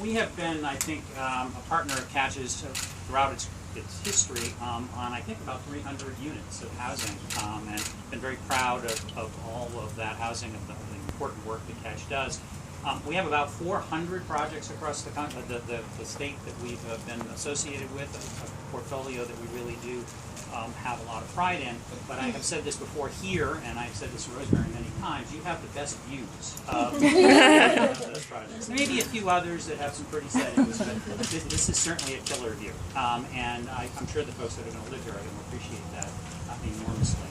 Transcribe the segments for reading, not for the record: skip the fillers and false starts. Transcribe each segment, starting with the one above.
We have been, I think, a partner of Catch's throughout its history on, I think, about 300 units of housing, and been very proud of all of that housing, of the important work that Catch does. We have about 400 projects across the state that we've been associated with, a portfolio that we really do have a lot of pride in. But I have said this before here, and I've said this to Rosemary many times, you have the best views of those projects. There may be a few others that have some pretty settings, but this is certainly a killer view. And I'm sure the folks that are going to live here are going to appreciate that enormously.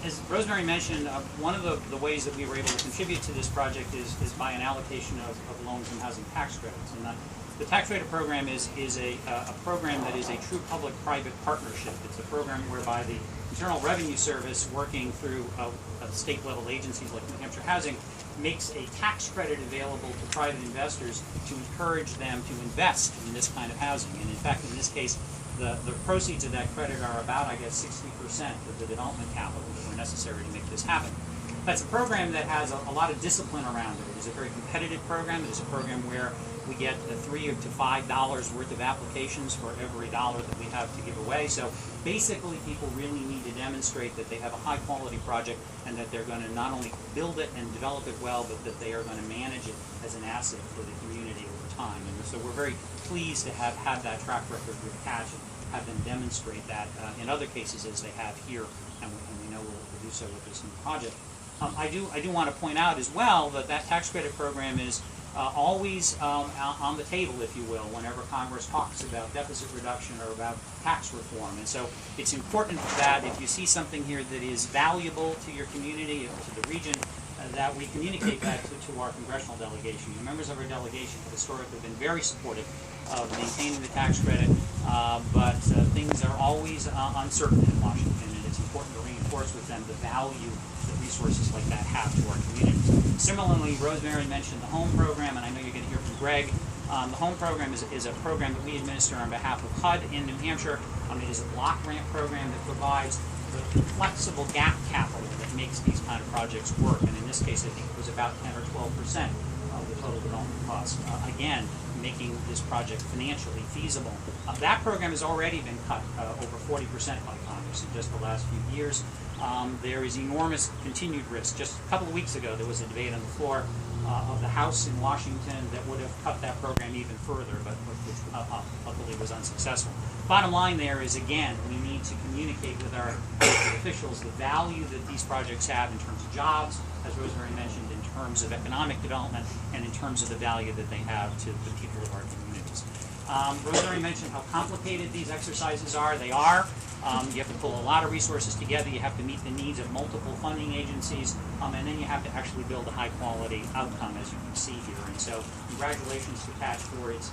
As Rosemary mentioned, one of the ways that we were able to contribute to this project is by an allocation of loans and housing tax credits. And the tax credit program is a program that is a true public-private partnership. It's a program whereby the Internal Revenue Service, working through state-level agencies like New Hampshire Housing, makes a tax credit available to private investors to encourage them to invest in this kind of housing. And in fact, in this case, the proceeds of that credit are about, I guess, 60% of the development capital that were necessary to make this happen. That's a program that has a lot of discipline around it. It is a very competitive program. It is a program where we get $3 to $5 worth of applications for every dollar that we have to give away. So basically, people really need to demonstrate that they have a high-quality project and that they're going to not only build it and develop it well, but that they are going to manage it as an asset for the community over time. And so we're very pleased to have had that track record with Catch and have them demonstrate that in other cases as they have here, and we know we'll do so with this new project. I do want to point out as well that tax credit program is always on the table, if you will, whenever Congress talks about deficit reduction or about tax reform. And so it's important that if you see something here that is valuable to your community, to the region, that we communicate that to our congressional delegation. The members of our delegation have historically been very supportive of maintaining the tax credit, but things are always uncertain in Washington, and it's important to reinforce with them the value that resources like that have to our communities. Similarly, Rosemary mentioned the HOME program, and I know you're going to hear from Greg. The HOME program is a program that we administer on behalf of HUD in New Hampshire. It is a block grant program that provides the flexible gap capital that makes these kind of projects work. And in this case, I think it was about 10 or 12% of the total development cost. Again, making this project financially feasible. That program has already been cut over 40% by Congress in just the last few years. There is enormous continued risk. Just a couple of weeks ago, there was a debate on the floor of the House in Washington that would have cut that program even further, but which luckily was unsuccessful. Bottom line there is, again, we need to communicate with our elected officials the value that these projects have in terms of jobs, as Rosemary mentioned, in terms of economic development, and in terms of the value that they have to the people of our communities. Rosemary mentioned how complicated these exercises are. They are. You have to pull a lot of resources together. You have to meet the needs of multiple funding agencies, and then you have to actually build a high-quality outcome, as you can see here. And so, congratulations to Catch for its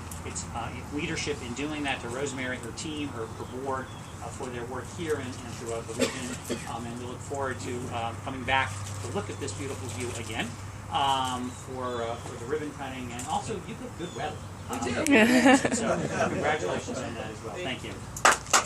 leadership in doing that, to Rosemary, her team, her board, for their work here and throughout the region. And we look forward to coming back to look at this beautiful view again for the ribbon cutting, and also you get good weather. We do. So congratulations on that as well. Thank you.